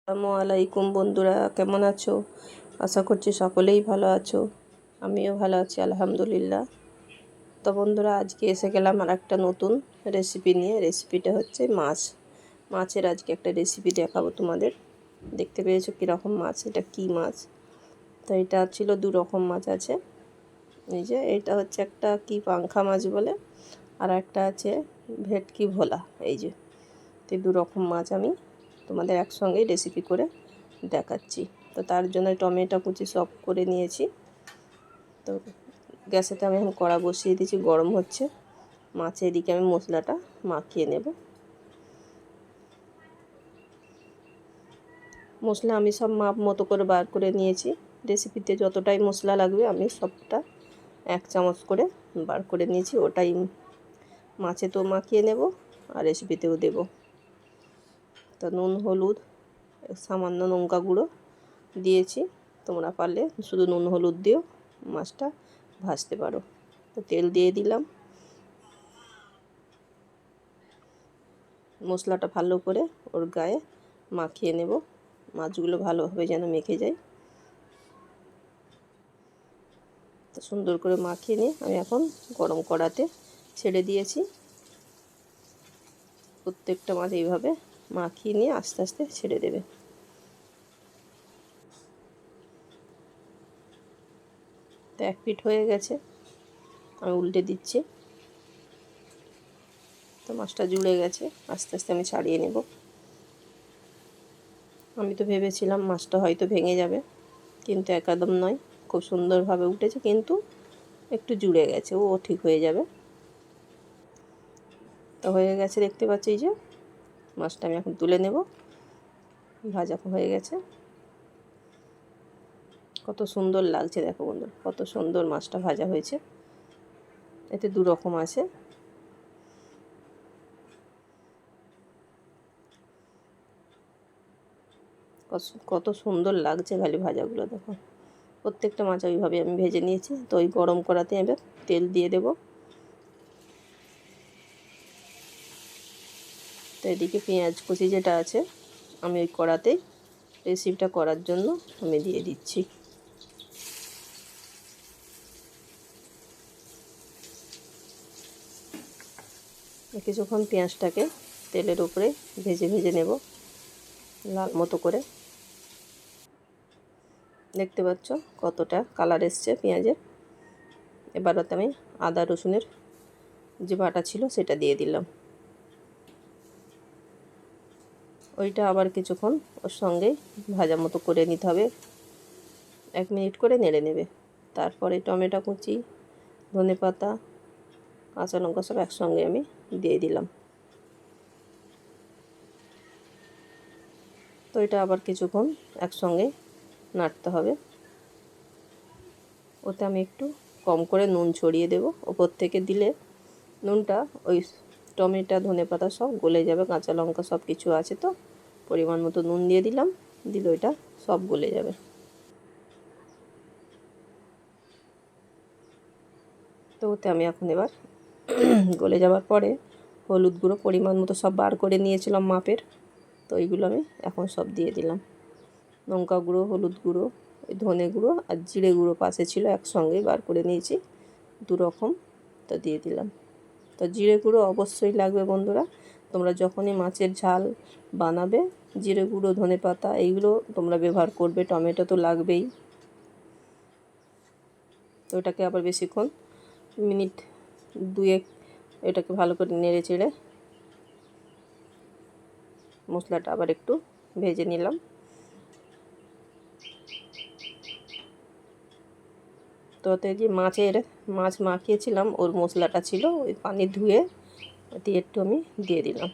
আসসালামু আলাইকুম বন্ধুরা, কেমন আছো? আশা করছি সকলেই ভালো আছো। আমিও ভালো আছি আলহামদুলিল্লাহ। তো বন্ধুরা, আজকে এসে গেলাম আর একটা নতুন রেসিপি নিয়ে। রেসিপিটা হচ্ছে মাছের আজকে একটা রেসিপি দেখাবো তোমাদের। দেখতে পেয়েছো কীরকম মাছ, এটা কী মাছ? তো এটা ছিল দু রকম মাছ আছে। এই যে এটা হচ্ছে একটা কি পাংখা মাছ বলে, আর একটা আছে ভেটকি ভোলা। এই যে দু রকম মাছ আমি তোমাদের একসঙ্গেই রেসিপি করে দেখাচ্ছি। তো তার জন্য টমেটো কুচি সব করে নিয়েছি। তো গ্যাসেতে আমি এখন কড়া বসিয়ে দিয়েছি, গরম হচ্ছে। মাছে এদিকে আমি মশলাটা মাখিয়ে নেব। মশলা আমি সব মাপ মতো করে বার করে নিয়েছি। রেসিপিতে যতটাই মশলা লাগবে আমি সবটা 1 চামচ করে বার করে নিয়েছি। ওটাই মাছে তো মাখিয়ে নেব আর রেসিপিতেও দেব। তো নুন, হলুদ, সামান্য লঙ্কা গুঁড়ো দিয়েছি। তোমরা পারলে শুধু নুন হলুদ দিয়েও মাছটা ভাজতে পারো। তো তেল দিয়ে দিলাম। মশলাটা ভালো করে ওর গায়ে মাখিয়ে নেব, মাছগুলো ভালোভাবে যেন মেখে যায়। তো সুন্দর করে মাখিয়ে নিয়ে আমি এখন গরম কড়াতে ছেড়ে দিয়েছি। প্রত্যেকটা মাছ এইভাবে মাখিয়ে নিয়ে আস্তে আস্তে ছেড়ে দেবে। তো 1 পিঠ হয়ে গেছে, আমি উল্টে দিচ্ছি। তো মাছটা জুড়ে গেছে, আস্তে আস্তে আমি ছাড়িয়ে নেব। আমি তো ভেবেছিলাম মাছটা হয়তো ভেঙে যাবে, কিন্তু একদম নয়, খুব সুন্দরভাবে উঠেছে। কিন্তু একটু জুড়ে গেছে, ও ঠিক হয়ে যাবে। তো হয়ে গেছে, দেখতে পাচ্ছি যে মাছটা আমি এখন তুলে নেব। ভাজা হয়ে গেছে, কত সুন্দর লাগছে দেখো বন্ধুরা, কত সুন্দর মাছটা ভাজা হয়েছে। এতে দু রকম আছে। কত সুন্দর লাগছে খালি ভাজাগুলো দেখো। প্রত্যেকটা মাছ ওইভাবে আমি ভেজে নিয়েছি। তো ওই গরম কড়াতে এবার তেল দিয়ে দেব। তো এদিকে পেঁয়াজ কুচি যেটা আছে আমি ওই কড়াতেই রেসিপিটা করার জন্য আমি দিয়ে দিচ্ছি। কিছুক্ষণ পেঁয়াজটাকে তেলের উপরে ভেজে ভেজে নেব লাল মতো করে। দেখতে পাচ্ছ কতটা কালার এসছে পেঁয়াজের। এবার আমি আদা রসুনের যে বাটা ছিল সেটা দিয়ে দিলাম। ওইটা আবার কিছুক্ষণ ওর সঙ্গেই ভাজা মতো করে নিতে হবে, 1 মিনিট করে নেড়ে নেবে। তারপরে টমেটো কুচি, ধনেপাতা, কাঁচা লঙ্কা সব একসঙ্গে আমি দিয়ে দিলাম। তো এটা আবার কিছুক্ষণ একসঙ্গে নাড়তে হবে। ওতে আমি একটু কম করে নুন ছড়িয়ে দেব। ওপর থেকে দিলে নুনটা ওই টমেটো ধনেপাতা সব গলে যাবে, কাঁচা লঙ্কা সব কিছু আছে। তো পরিমাণ মতো নুন দিয়ে দিলাম, দিলে ওইটা সব গলে যাবে। তো ওতে আমি এখন এবার গলে যাওয়ার পরে হলুদ গুঁড়ো পরিমাণ মতো সব বার করে নিয়েছিলাম মাপের। তো এইগুলো আমি এখন সব দিয়ে দিলাম। লঙ্কা গুঁড়ো, হলুদ গুঁড়ো, ধনে গুঁড়ো আর জিরে গুঁড়ো পাশে ছিল, একসঙ্গেই বার করে নিয়েছি, দু রকম। তো দিয়ে দিলাম। তো জিরে গুঁড়ো অবশ্যই লাগবে বন্ধুরা। তোমরা যখনই মাছের ঝাল বানাবে জিরে গুঁড়ো, ধনে পাতা এইগুলো তোমরা ব্যবহার করবে। টমেটো তো লাগবেই। তো এটাকে আবার বেশিক্ষণ মিনিট 2 এটাকে ভালো করে নেড়ে চেড়ে মশলাটা আবার একটু ভেজে নিলাম। তো ওতে যে মাছ মাখিয়েছিলাম ওর মশলাটা ছিল, ওই পানি ধুয়ে দিয়ে একটু আমি দিয়ে দিলাম।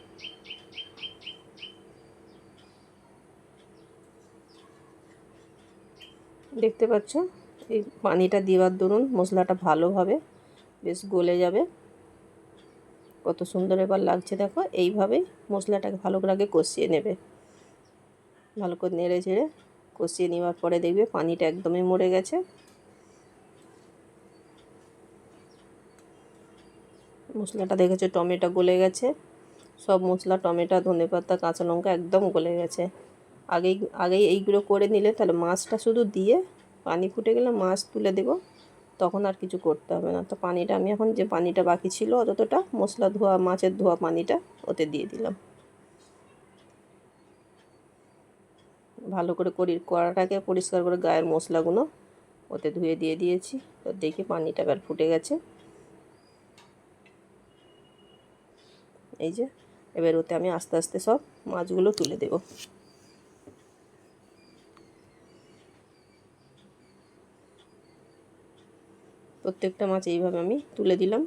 দেখতে পাচ্ছ এই পানিটা দেওয়ার দরুন মশলাটা ভালোভাবে বেশ গলে যাবে। কত সুন্দর এবার লাগছে দেখো। এইভাবেই মশলাটাকে ভালো করে আগে কষিয়ে নেবে। ভালো করে নেড়ে ঝেড়ে কষিয়ে নেওয়ার পরে দেখবে পানিটা একদমই মরে গেছে। মশলাটা দেখেছো টমেটো গলে গেছে, সব মশলা টমেটো ধনেপাতা কাঁচা লঙ্কা একদম গলে গেছে। আগেই আগেই এইগুলো করে নিলে তাহলে মাছটা শুধু দিয়ে পানি ফুটে গেলে মাছ তুলে দেব, তখন আর কিছু করতে হবে না। তো পানিটা আমি এখন যে পানিটা বাকি ছিল যতটা মশলা ধোয়া মাছের ধোয়া পানিটা ওতে দিয়ে দিলাম। ভালো করে কড়াটাকে পরিষ্কার করে গায়ের মশলাগুলো ওতে ধুয়ে দিয়ে দিয়েছি। তো দেখি পানিটা এবার ফুটে গেছে। এই যে এবার ওতে আমি আস্তে আস্তে সব মাছগুলো তুলে দেব। প্রত্যেকটা মাছ এইভাবে আমি তুলে দিলাম।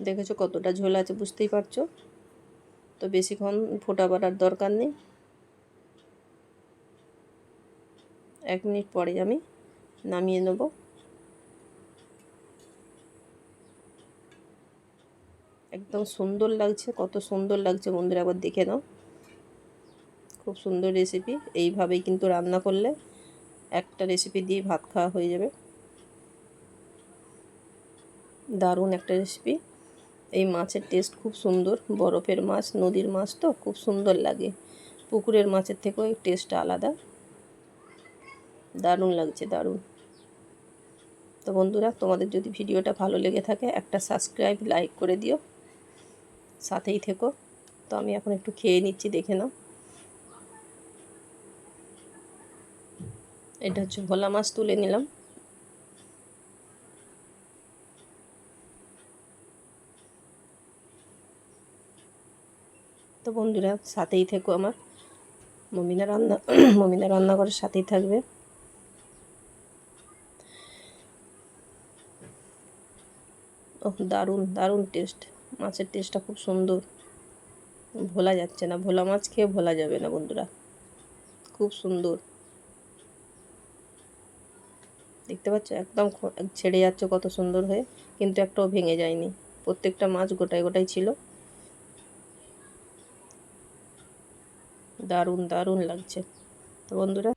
দেখেছো কতটা ঝোল আছে, বুঝতেই পারছো। তো বেশিক্ষণ ফোটাবার আর দরকার নেই। 1 মিনিট পরে আমি নামিয়ে নেব। একদম সুন্দর লাগছে, কত সুন্দর লাগছে বন্ধুরা, একবার দেখে নাও। খুব সুন্দর রেসিপি। এইভাবেই কিন্তু রান্না করলে একটা রেসিপি দিয়ে ভাত খাওয়া হয়ে যাবে। দারুণ একটা রেসিপি। এই মাছের টেস্ট খুব সুন্দর। বরফের মাছ, নদীর মাছ তো খুব সুন্দর লাগে। পুকুরের মাছের থেকেও এই টেস্টটা আলাদা। দারুণ লাগছে, দারুণ। তো বন্ধুরা, তোমাদের যদি ভিডিওটা ভালো লেগে থাকে একটা সাবস্ক্রাইব লাইক করে দিও, সাথেই থেকো। তো আমি এখন একটু খেয়ে নিচ্ছি, দেখে নাও। এটা হচ্ছে ভোলা মাছ তুলে নিলাম। তো বন্ধুরা, সাথেই থেকো আমার। মমিনা রান্নাঘরের সাথেই থাকবে। ওহ, দারুণ দারুণ টেস্ট। মাছের টেস্টটা খুব সুন্দর, ভোলা যাচ্ছে না। ভোলা মাছ খেয়ে ভোলা যাবে না বন্ধুরা, খুব সুন্দর। দেখতে পাচ্ছ একদম ছেড়ে যাচ্ছে কত সুন্দর হয়ে, কিন্তু একটাও ভেঙে যায়নি। প্রত্যেকটা মাছ গোটায় গোটায় ছিল। দারুণ দারুণ লাগছে। তো বন্ধুরা,